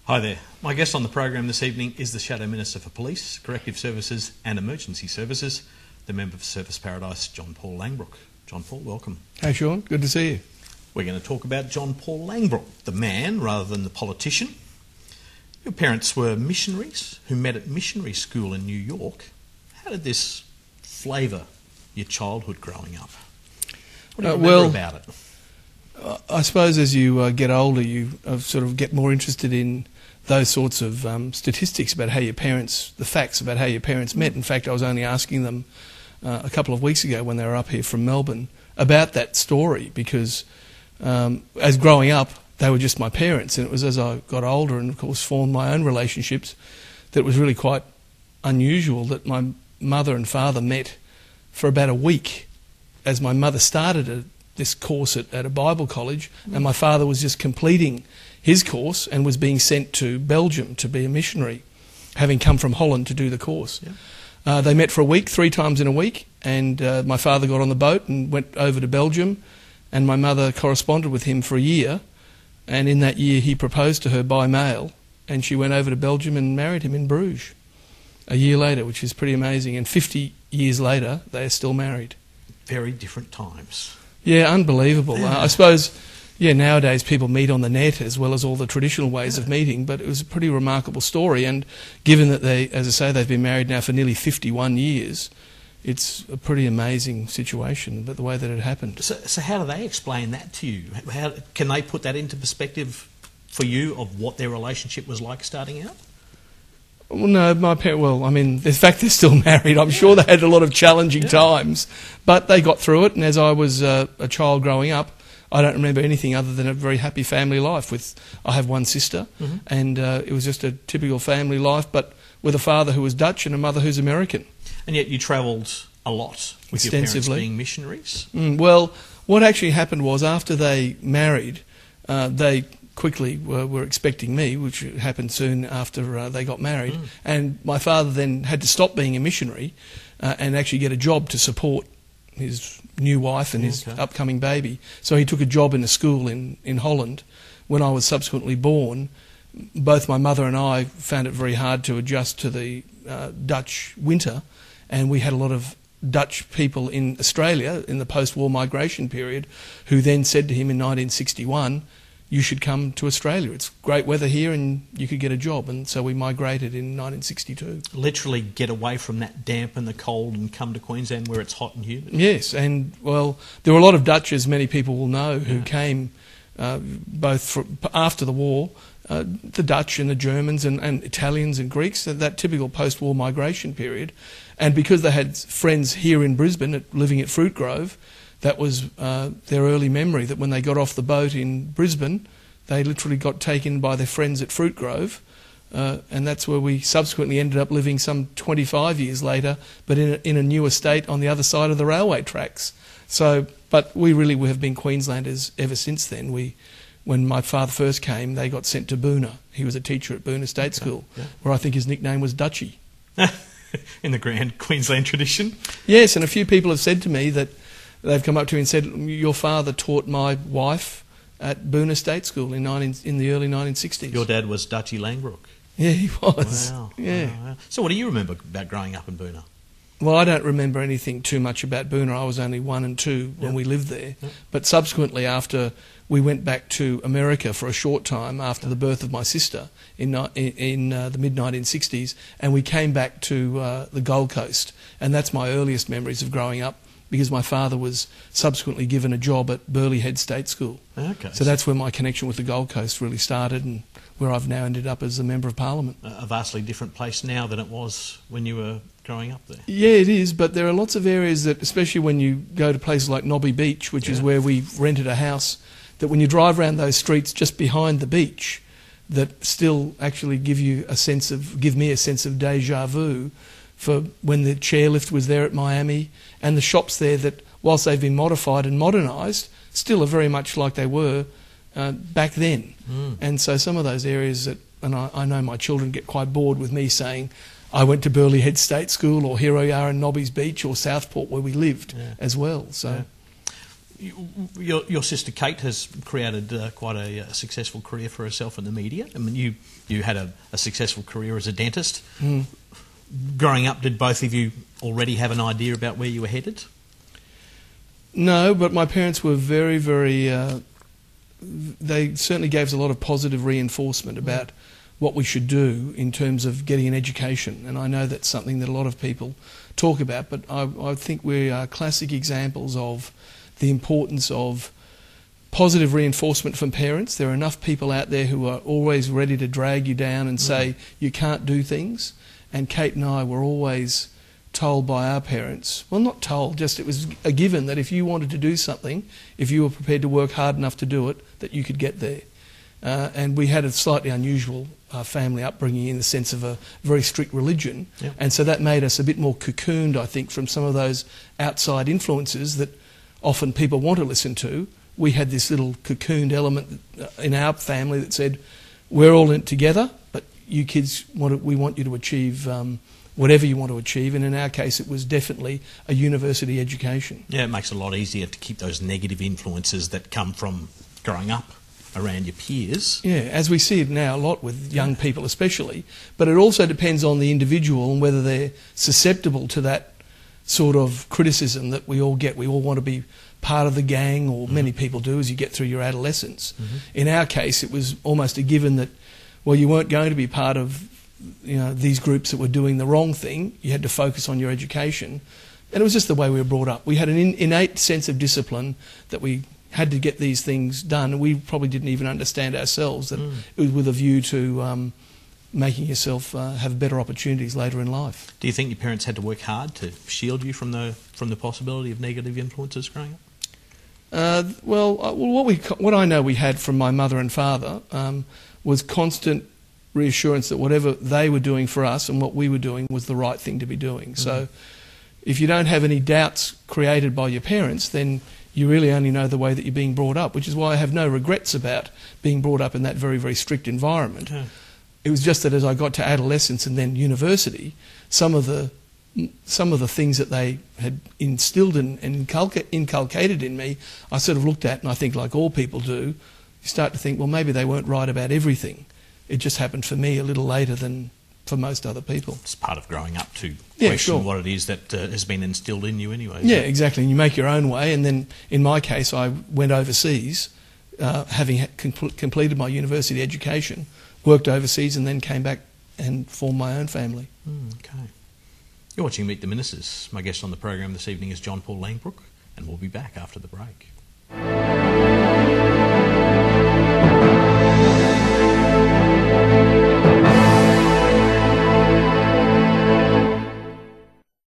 Hi there. My guest on the program this evening is the Shadow Minister for Police, Corrective Services and Emergency Services, the Member for Surfers Paradise, John-Paul Langbroek. John-Paul, welcome. Hey Shaun, good to see you. We're going to talk about John-Paul Langbroek, the man rather than the politician. Your parents were missionaries who met at missionary school in New York. How did this flavour your childhood growing up? What do you remember about it? I suppose as you get older, you sort of get more interested in those sorts of statistics about how your parents, the facts about how your parents met. In fact, I was only asking them a couple of weeks ago when they were up here from Melbourne about that story because as growing up, they were just my parents, and it was as I got older and, of course, formed my own relationships that it was really quite unusual that my mother and father met for about a week as my mother started this course at a Bible college, and my father was just completing his course and was being sent to Belgium to be a missionary, having come from Holland to do the course. Yeah. They met for a week, 3 times in a week, and my father got on the boat and went over to Belgium, and my mother corresponded with him for a year, and in that year he proposed to her by mail, and she went over to Belgium and married him in Bruges a year later, which is pretty amazing, and 50 years later they are still married. Very different times. Yeah, unbelievable. I suppose, nowadays people meet on the net as well as all the traditional ways of meeting, but it was a pretty remarkable story, and given that they, as I say, they've been married now for nearly 51 years, it's a pretty amazing situation, but the way that it happened. So how do they explain that to you? How can they put that into perspective for you of what their relationship was like starting out? Well, no, my parents, the fact they're still married, I'm sure they had a lot of challenging times, but they got through it, and as I was a child growing up, I don't remember anything other than a very happy family life. I have one sister, and it was just a typical family life, but with a father who was Dutch and a mother who's American. And yet you travelled a lot with your parents being missionaries? Well, what actually happened was after they married, they quickly were expecting me, which happened soon after they got married, and my father then had to stop being a missionary and actually get a job to support his new wife and his upcoming baby. So he took a job in a school in Holland. When I was subsequently born, both my mother and I found it very hard to adjust to the Dutch winter, and we had a lot of Dutch people in Australia in the post-war migration period who then said to him in 1961, you should come to Australia. It's great weather here and you could get a job. And so we migrated in 1962. Literally get away from that damp and the cold and come to Queensland where it's hot and humid. Yes, and well, there were a lot of Dutch, as many people will know, who came both after the war, the Dutch and the Germans and Italians and Greeks, that typical post-war migration period. And because they had friends here in Brisbane living at Fruit Grove, that was their early memory, that when they got off the boat in Brisbane, they literally got taken by their friends at Fruit Grove, and that's where we subsequently ended up living some 25 years later, but in a new estate on the other side of the railway tracks. So, but we have been Queenslanders ever since then. When my father first came, they got sent to Boona. He was a teacher at Boona State School, where I think his nickname was Dutchie. In the grand Queensland tradition? Yes, and a few people have said to me that they've come up to me and said, your father taught my wife at Boona State School in the early 1960s. Your dad was Dutchie Langbroek? Yeah, he was. Wow. Yeah. Wow. So what do you remember about growing up in Boona? Well, I don't remember anything too much about Boona. I was only 1 and 2 when we lived there. Yep. But subsequently, after we went back to America for a short time after the birth of my sister in the mid-1960s, and we came back to the Gold Coast. And that's my earliest memories of growing up, because my father was subsequently given a job at Burleigh Head State School. Okay. So that's where my connection with the Gold Coast really started, and where I've now ended up as a Member of Parliament. A vastly different place now than it was when you were growing up there. Yeah, it is, but there are lots of areas that, especially when you go to places like Nobby Beach, which is where we rented a house, that when you drive around those streets just behind the beach, that still actually give me a sense of déjà vu for when the chairlift was there at Miami, and the shops there that, whilst they've been modified and modernised, still are very much like they were back then. And so some of those areas that, and I know my children get quite bored with me saying, I went to Burleigh Head State School, or here we are in Nobby's Beach or Southport where we lived as well. So, Your sister Kate has created quite a successful career for herself in the media. I mean, you had a successful career as a dentist. Growing up, did both of you already have an idea about where you were headed? No, but my parents were very, very... they certainly gave us a lot of positive reinforcement about what we should do in terms of getting an education. And I know that's something that a lot of people talk about, but I think we are classic examples of the importance of positive reinforcement from parents. There are enough people out there who are always ready to drag you down and say you can't do things. And Kate and I were always told by our parents, well, not told, just it was a given that if you wanted to do something, if you were prepared to work hard enough to do it, that you could get there. And we had a slightly unusual family upbringing in the sense of a very strict religion. Yep. And so that made us a bit more cocooned, I think, from some of those outside influences that often people want to listen to. We had this little cocooned element in our family that said, we're all in it together, but you kids, we want you to achieve whatever you want to achieve. And in our case, it was definitely a university education. Yeah, it makes it a lot easier to keep those negative influences that come from growing up around your peers. Yeah, as we see it now a lot with young people especially, but it also depends on the individual and whether they're susceptible to that sort of criticism that we all get. We all want to be part of the gang, or many people do as you get through your adolescence. In our case, it was almost a given that, well, you weren't going to be part of these groups that were doing the wrong thing. You had to focus on your education. And it was just the way we were brought up. We had an innate sense of discipline that we had to get these things done, and we probably didn't even understand ourselves that it was with a view to making yourself have better opportunities later in life. Do you think your parents had to work hard to shield you from the possibility of negative influences growing up? What I know we had from my mother and father was constant reassurance that whatever they were doing for us and what we were doing was the right thing to be doing. So if you don't have any doubts created by your parents, then you really only know the way that you're being brought up, which is why I have no regrets about being brought up in that very, very strict environment. It was just that as I got to adolescence and then university, some of the things that they had instilled and inculcated in me, I sort of looked at, and I think like all people do, you start to think, well, maybe they weren't right about everything. It just happened for me a little later than for most other people. It's part of growing up to question what it is that has been instilled in you anyway. Yeah, exactly. And you make your own way. And then in my case, I went overseas, having completed my university education, worked overseas, and then came back and formed my own family. Okay. You're watching Meet the Ministers. My guest on the program this evening is John-Paul Langbroek, and we'll be back after the break.